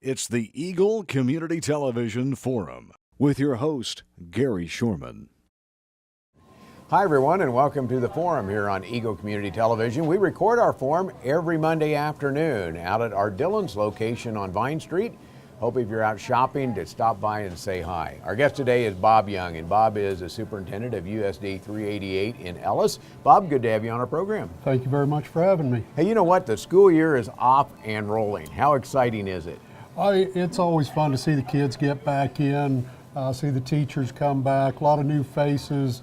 It's the Eagle Community Television Forum with your host, Gary Shorman. Hi everyone, and welcome to the Forum here on Eagle Community Television. We record our Forum every Monday afternoon out at our Dillon's location on Vine Street. Hope if you're out shopping to stop by and say hi. Our guest today is Bob Young, and Bob is a superintendent of USD 388 in Ellis. Bob, good to have you on our program. Thank you very much for having me. Hey, you know what? The school year is off and rolling. How exciting is it? It's always fun to see the kids get back in, see the teachers come back, a lot of new faces,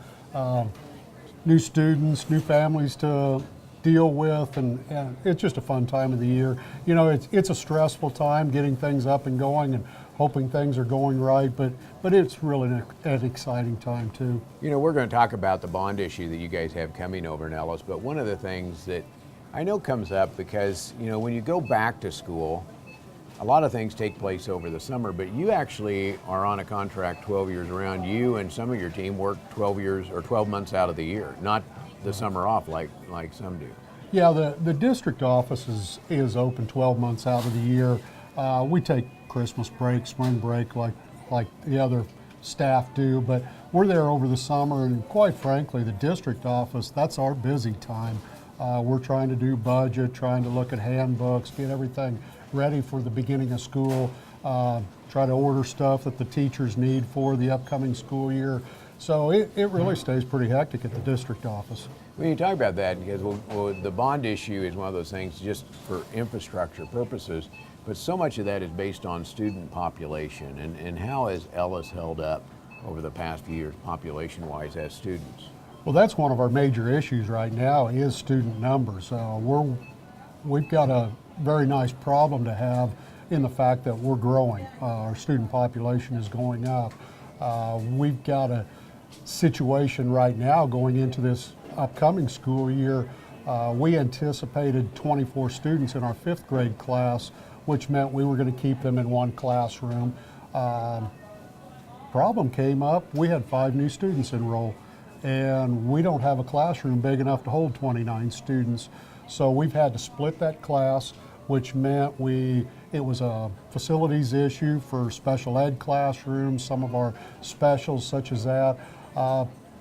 new students, new families to deal with, and it's just a fun time of the year. You know, it's a stressful time getting things up and going and hoping things are going right, but it's really an exciting time too. You know, we're going to talk about the bond issue that you guys have coming over in Ellis, but one of the things that I know comes up because, you know, when you go back to school, a lot of things take place over the summer, but you actually are on a contract 12 years around. You and some of your team work 12 years or 12 months out of the year, not the summer off like some do. Yeah, the district office is open 12 months out of the year. We take Christmas break, spring break like the other staff do, but we're there over the summer, and quite frankly, the district office, that's our busy time. We're trying to do budget, trying to look at handbooks, get everything ready for the beginning of school, try to order stuff that the teachers need for the upcoming school year. So it really stays pretty hectic at the district office. When you talk about that, because the bond issue is one of those things just for infrastructure purposes, but so much of that is based on student population. And how has Ellis held up over the past few years population-wise as students? Well, that's one of our major issues right now is student numbers. We've got a very nice problem to have in the fact that we're growing. Our student population is going up. We've got a situation right now going into this upcoming school year. We anticipated 24 students in our 5th grade class, which meant we were going to keep them in one classroom. Problem came up, we had 5 new students enroll, and we don't have a classroom big enough to hold 29 students. So we've had to split that class, which meant it was a facilities issue for special ed classrooms, some of our specials such as that.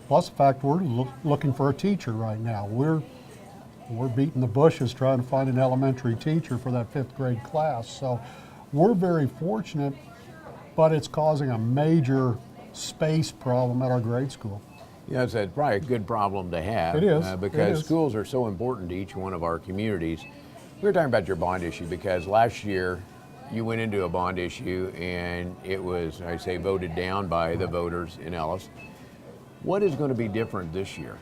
Plus the fact we're looking for a teacher right now. We're beating the bushes trying to find an elementary teacher for that 5th grade class. So we're very fortunate, but it's causing a major space problem at our grade school. Yeah, it's probably a good problem to have. It is. Because schools are so important to each one of our communities. We were talking about your bond issue because last year you went into a bond issue and it was, I say, voted down by the voters in Ellis. What is going to be different this year?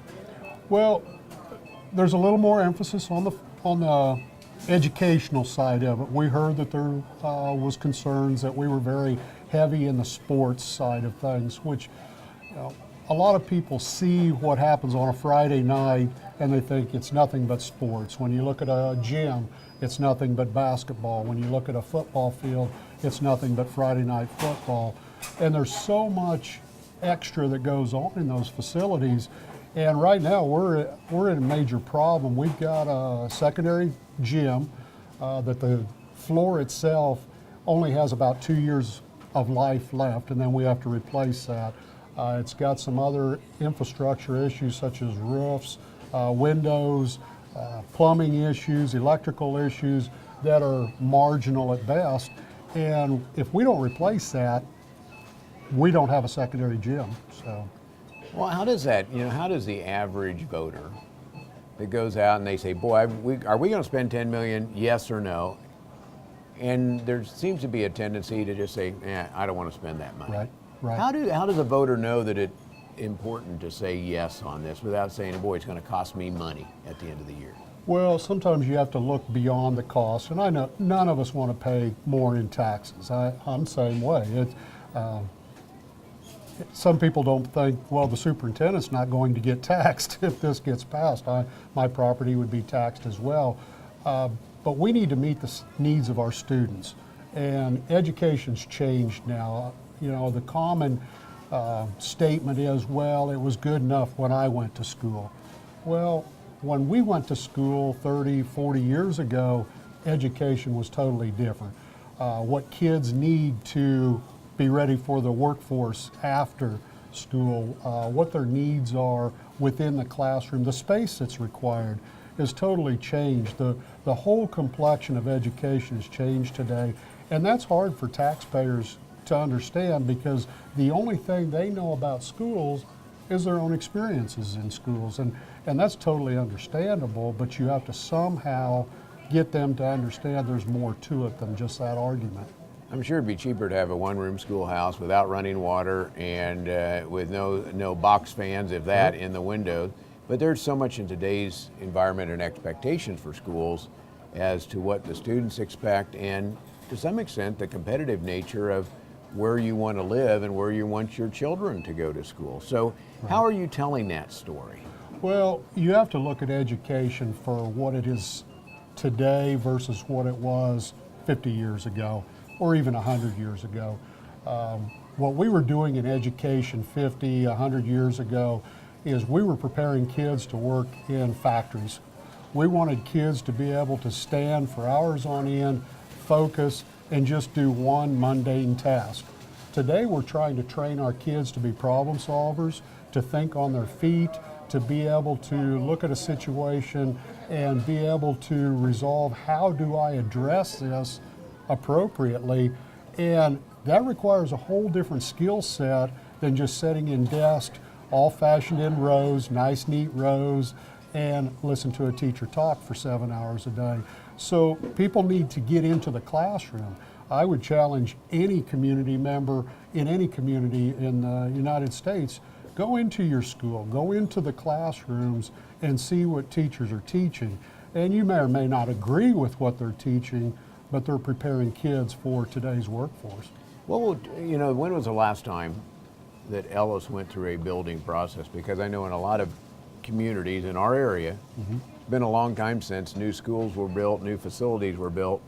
Well, there's a little more emphasis on the educational side of it. We heard that there was concerns that we were very heavy in the sports side of things, which a lot of people see what happens on a Friday night and they think it's nothing but sports. When you look at a gym, it's nothing but basketball. When you look at a football field, it's nothing but Friday night football. And there's so much extra that goes on in those facilities. And right now we're in a major problem. We've got a secondary gym that the floor itself only has about 2 years of life left, and then we have to replace that. It's got some other infrastructure issues such as roofs, windows, plumbing issues, electrical issues that are marginal at best. And if we don't replace that, we don't have a secondary gym. So, well, how does the average voter that goes out and they say, boy, are we going to spend $10 million, yes or no? And there seems to be a tendency to just say, I don't want to spend that money. Right. Right. How does a voter know that it's important to say yes on this without saying, boy, it's going to cost me money at the end of the year? Well, sometimes you have to look beyond the cost, and I know none of us want to pay more in taxes. I'm the same way. Some people don't think, well, the superintendent's not going to get taxed if this gets passed. My property would be taxed as well. But we need to meet the needs of our students, and education's changed now. You know, the common statement is, well, it was good enough when I went to school. Well, when we went to school 30, 40 years ago, education was totally different. what kids need to be ready for the workforce after school, what their needs are within the classroom. The space that's required has totally changed. The whole complexion of education has changed today, and that's hard for taxpayers to understand because the only thing they know about schools is their own experiences in schools, and that's totally understandable, but you have to somehow get them to understand there's more to it than just that argument. I'm sure it'd be cheaper to have a one-room schoolhouse without running water and with no box fans, if that, in the windows. But there's so much in today's environment and expectations for schools as to what the students expect and, to some extent, the competitive nature of where you want to live and where you want your children to go to school. So how are you telling that story? Well, you have to look at education for what it is today versus what it was 50 years ago or even 100 years ago. What we were doing in education 50, 100 years ago is we were preparing kids to work in factories. We wanted kids to be able to stand for hours on end, focus, and just do one mundane task. Today we're trying to train our kids to be problem solvers, to think on their feet, to be able to look at a situation and be able to resolve how do I address this appropriately, and that requires a whole different skill set than just sitting in desks, all fashioned in rows, nice neat rows, and listen to a teacher talk for 7 hours a day. So people need to get into the classroom. I would challenge any community member in any community in the United States, go into your school, go into the classrooms and see what teachers are teaching. And you may or may not agree with what they're teaching, but they're preparing kids for today's workforce. Well, you know, when was the last time that Ellis went through a building process? Because I know in a lot of communities in our area, it's been a long time since new schools were built, new facilities were built,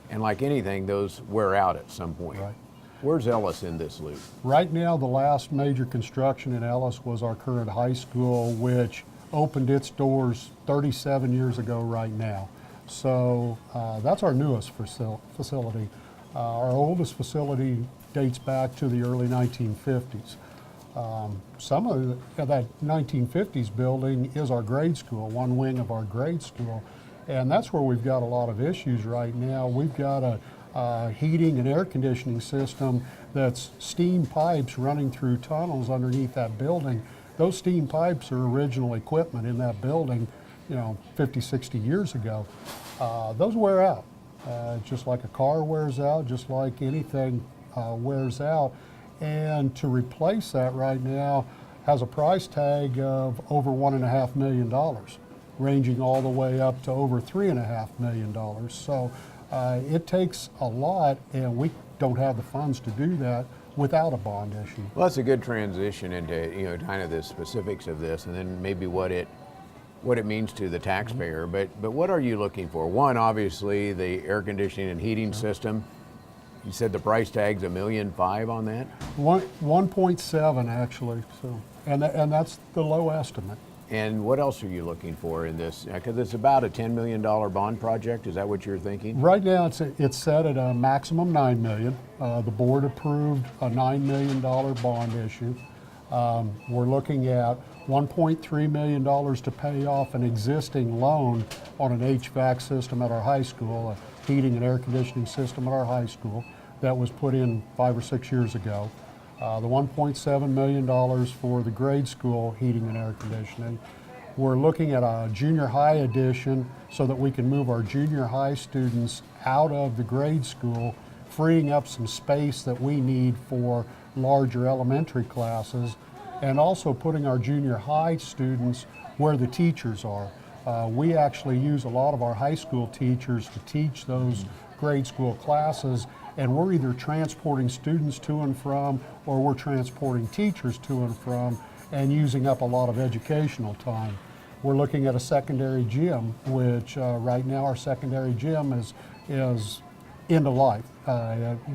and like anything, those wear out at some point. Right. Where's Ellis in this loop? Right now, the last major construction in Ellis was our current high school, which opened its doors 37 years ago right now. So that's our newest facility. Our oldest facility dates back to the early 1950s. Some of that 1950s building is our grade school, one wing of our grade school, and that's where we've got a lot of issues right now. We've got a heating and air conditioning system that's steam pipes running through tunnels underneath that building. Those steam pipes are original equipment in that building, 50, 60 years ago. Those wear out, just like a car wears out, just like anything wears out. And to replace that right now has a price tag of over $1.5 million, ranging all the way up to over $3.5 million. So it takes a lot, and we don't have the funds to do that without a bond issue. Well, that's a good transition into kind of the specifics of this, and then maybe what it means to the taxpayer. But what are you looking for? One, obviously, the air conditioning and heating system. You said the price tag's $1.5 million on that? 1.7 actually. So, and that's the low estimate. And what else are you looking for in this? Because it's about a $10 million bond project. Is that what you're thinking? Right now, it's set at a maximum $9 million. The board approved a $9 million bond issue. We're looking at $1.3 million to pay off an existing loan on an HVAC system at our high school, a heating and air conditioning system at our high school that was put in 5 or 6 years ago. The $1.7 million for the grade school heating and air conditioning. We're looking at a junior high addition so that we can move our junior high students out of the grade school, freeing up some space that we need for larger elementary classes, and also putting our junior high students where the teachers are. We actually use a lot of our high school teachers to teach those grade school classes, and we're either transporting students to and from, or we're transporting teachers to and from, and using up a lot of educational time. We're looking at a secondary gym, which right now our secondary gym is end of life.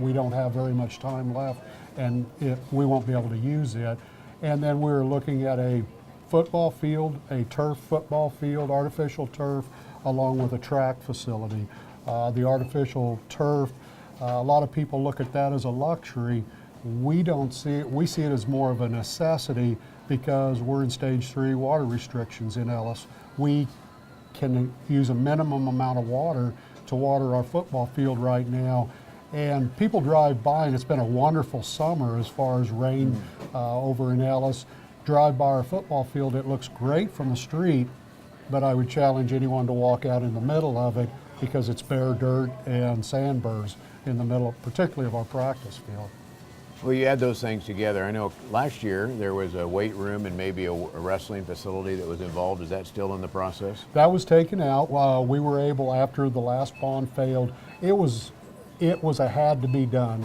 We don't have very much time left, and we won't be able to use it. And then we're looking at a football field, a turf football field, artificial turf, along with a track facility. The artificial turf A lot of people look at that as a luxury. We don't see it, we see it as more of a necessity because we're in stage 3 water restrictions in Ellis. We can use a minimum amount of water to water our football field right now. And people drive by, and it's been a wonderful summer as far as rain over in Ellis. Drive by our football field, it looks great from the street, but I would challenge anyone to walk out in the middle of it because it's bare dirt and sandburrs in the middle, particularly of our practice field. Well, you add those things together. I know last year there was a weight room and maybe a wrestling facility that was involved. Is that still in the process? That was taken out. We were able, after the last bond failed, it was a had to be done.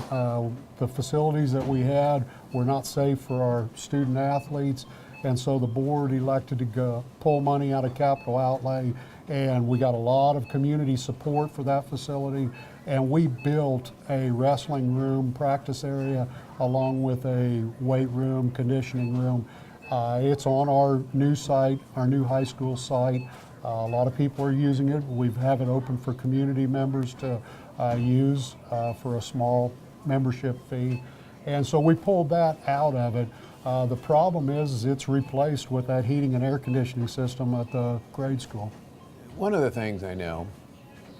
The facilities that we had were not safe for our student athletes, and so the board elected to pull money out of capital outlay, and we got a lot of community support for that facility, and we built a wrestling room, practice area, along with a weight room, conditioning room. It's on our new site, our new high school site. A lot of people are using it. We have it open for community members to use for a small membership fee. And so we pulled that out of it. The problem is it's replaced with that heating and air conditioning system at the grade school. One of the things I know,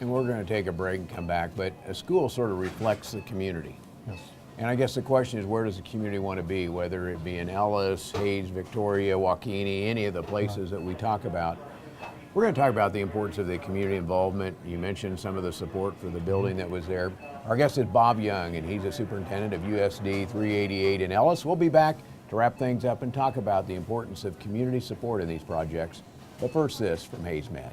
and we're going to take a break and come back, but a school sort of reflects the community. Yes. And I guess the question is, where does the community want to be, whether it be in Ellis, Hayes, Victoria, Waukene, any of the places that we talk about. We're going to talk about the importance of the community involvement. You mentioned some of the support for the building that was there. Our guest is Bob Young, and he's a superintendent of USD 388 in Ellis. We'll be back to wrap things up and talk about the importance of community support in these projects. But first, this from Hayes Med.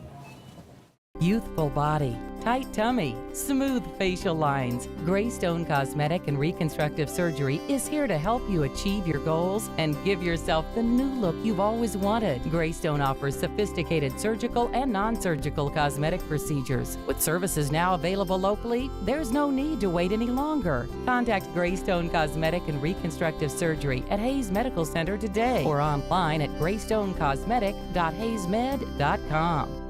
Youthful body, tight tummy, smooth facial lines. Greystone Cosmetic and Reconstructive Surgery is here to help you achieve your goals and give yourself the new look you've always wanted. Greystone offers sophisticated surgical and non-surgical cosmetic procedures. With services now available locally, there's no need to wait any longer. Contact Greystone Cosmetic and Reconstructive Surgery at Hayes Medical Center today or online at greystonecosmetic.hayesmed.com.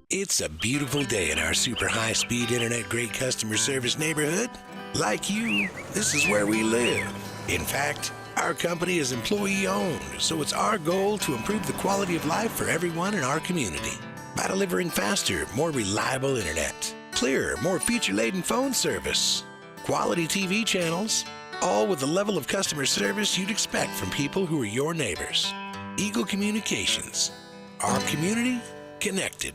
It's a beautiful day in our super high-speed internet great customer service neighborhood. Like you, this is where we live. In fact, our company is employee-owned, so it's our goal to improve the quality of life for everyone in our community by delivering faster, more reliable internet, clearer, more feature-laden phone service, quality TV channels, all with the level of customer service you'd expect from people who are your neighbors. Eagle Communications. Our community connected.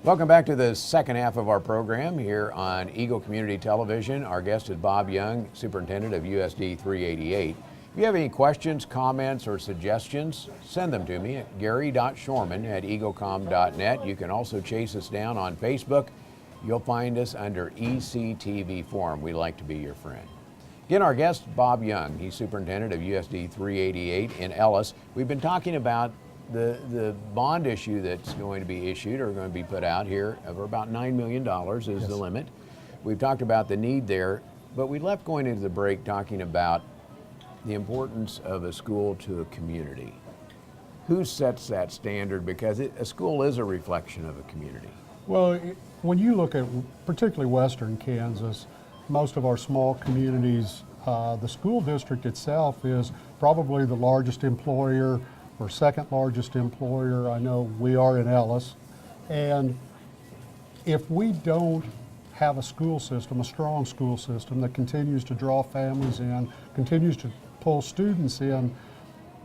Welcome back to the second half of our program here on Eagle Community Television. Our guest is Bob Young, Superintendent of USD 388. If you have any questions, comments, or suggestions, send them to me at gary.shorman@eaglecom.net. You can also chase us down on Facebook. You'll find us under ECTV Forum. We'd like to be your friend. Again, our guest, Bob Young. He's Superintendent of USD 388 in Ellis. We've been talking about the bond issue that's going to be issued or going to be put out here of about $9 million is the limit. We've talked about the need there, but we left going into the break talking about the importance of a school to a community. Who sets that standard? Because a school is a reflection of a community. Well, when you look at particularly Western Kansas, most of our small communities, the school district itself is probably the largest employer or second largest employer. I know we are in Ellis. And if we don't have a school system, a strong school system that continues to draw families in, continues to pull students in,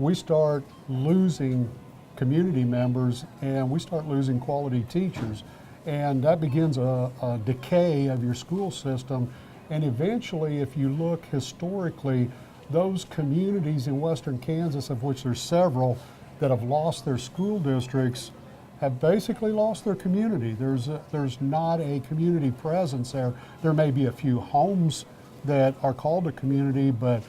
we start losing community members and we start losing quality teachers. And that begins a decay of your school system. And eventually, if you look historically, those communities in Western Kansas, of which there's several that have lost their school districts, have basically lost their community. There's not a community presence there. There may be a few homes that are called a community, but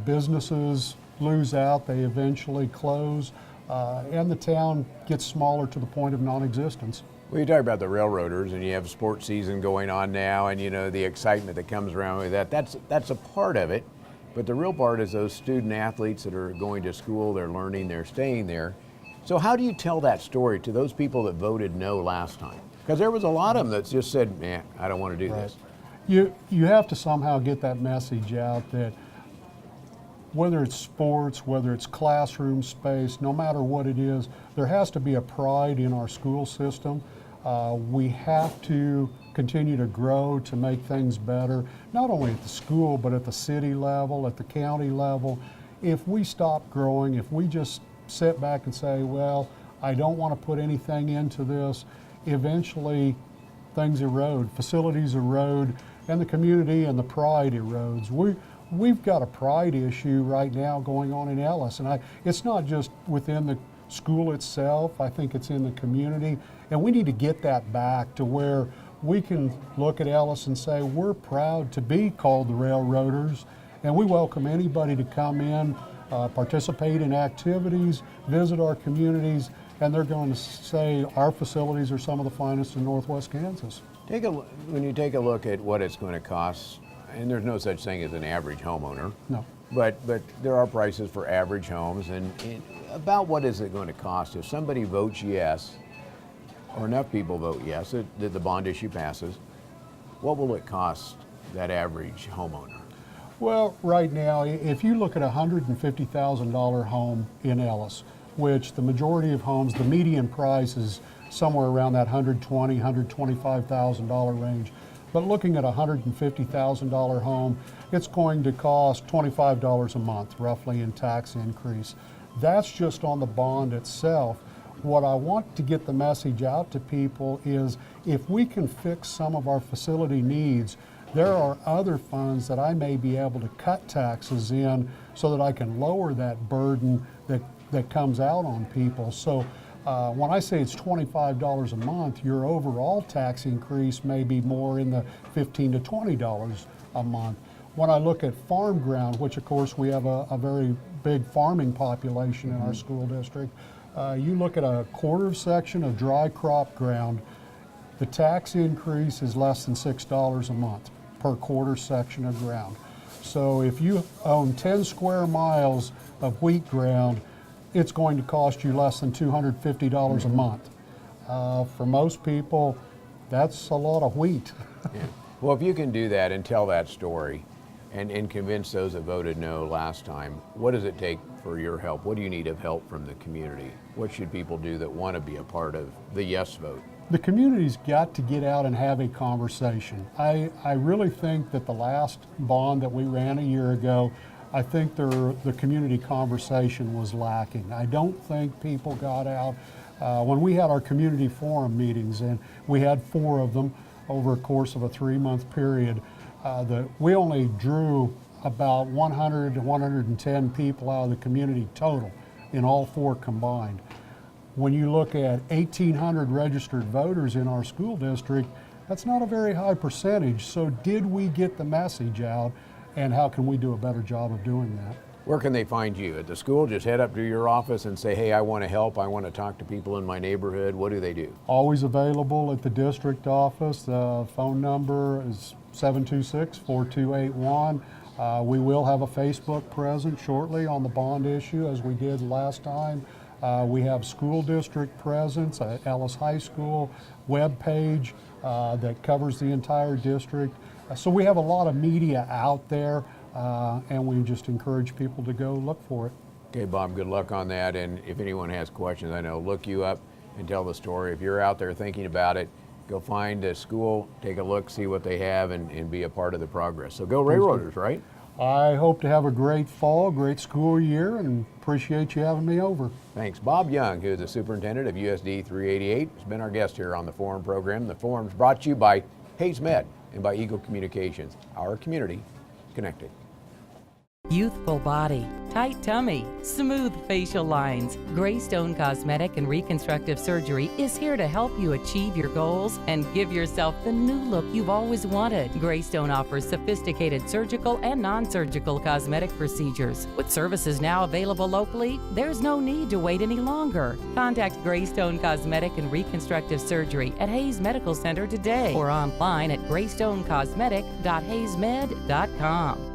businesses lose out, they eventually close, and the town gets smaller to the point of non-existence. Well, you talk about the railroaders, and you have sports season going on now, and you know the excitement that comes around with that. That's a part of it. But the real part is those student athletes that are going to school, they're learning, they're staying there. So how do you tell that story to those people that voted no last time? Because there was a lot of them that just said, I don't want to do this. You have to somehow get that message out that whether it's sports, whether it's classroom space, no matter what it is, there has to be a pride in our school system. We have to continue to grow to make things better, not only at the school, but at the city level, at the county level. If we stop growing, if we just sit back and say, well, I don't want to put anything into this, eventually things erode, facilities erode, and the community and the pride erodes. We've got a pride issue right now going on in Ellis, and it's not just within the school itself. I think it's in the community, and we need to get that back to where we can look at Ellis and say we're proud to be called the Railroaders, and we welcome anybody to come in, participate in activities, visit our communities, and they're going to say our facilities are some of the finest in Northwest Kansas. When you take a look at what it's going to cost, and there's no such thing as an average homeowner. No. But there are prices for average homes, and about what is it going to cost if somebody votes yes, or enough people vote yes, that the bond issue passes, what will it cost that average homeowner? Well, right now, if you look at a $150,000 home in Ellis, which the majority of homes, the median price is somewhere around that $120,000, $125,000 range. But looking at a $150,000 home, it's going to cost $25 a month, roughly, in tax increase. That's just on the bond itself. What I want to get the message out to people is if we can fix some of our facility needs, there are other funds that I may be able to cut taxes in so that I can lower that burden that comes out on people. So when I say it's $25 a month, your overall tax increase may be more in the $15 to $20 a month. When I look at farm ground, which of course we have a very big farming population in our school district, you look at a quarter section of dry crop ground, the tax increase is less than $6 a month per quarter section of ground. So if you own 10 square miles of wheat ground, it's going to cost you less than $250 a month. For most people, that's a lot of wheat. Yeah. Well, if you can do that and tell that story and convince those that voted no last time, what does it take for your help? What do you need of help from the community? What should people do that want to be a part of the yes vote? The community's got to get out and have a conversation. I really think that the last bond that we ran a year ago, I think the community conversation was lacking. I don't think people got out. When we had our community forum meetings, and we had 4 of them over a course of a 3-month period, we only drew about 100 to 110 people out of the community total in all 4 combined. When you look at 1,800 registered voters in our school district, that's not a very high percentage. So did we get the message out, and how can we do a better job of doing that? Where can they find you? At the school? Just head up to your office and say, hey, I want to help. I want to talk to people in my neighborhood. What do they do? Always available at the district office. The phone number is 726-4281. We will have a Facebook presence shortly on the bond issue, as we did last time. We have school district presence at Ellis High School, web page that covers the entire district. So we have a lot of media out there, and we just encourage people to go look for it. Okay, Bob, good luck on that. And if anyone has questions, I know, look you up and tell the story. If you're out there thinking about it, go find a school, take a look, see what they have, and be a part of the progress. So go Railroaders, right? I hope to have a great fall, great school year, and appreciate you having me over. Thanks. Bob Young, who is the superintendent of USD 388, has been our guest here on the Forum program. The Forum is brought to you by Hayes Med and by Eagle Communications. Our community connected. Youthful body, tight tummy, smooth facial lines. Greystone Cosmetic and Reconstructive Surgery is here to help you achieve your goals and give yourself the new look you've always wanted. Greystone offers sophisticated surgical and non-surgical cosmetic procedures. With services now available locally, there's no need to wait any longer. Contact Greystone Cosmetic and Reconstructive Surgery at Hayes Medical Center today or online at greystonecosmetic.hayesmed.com.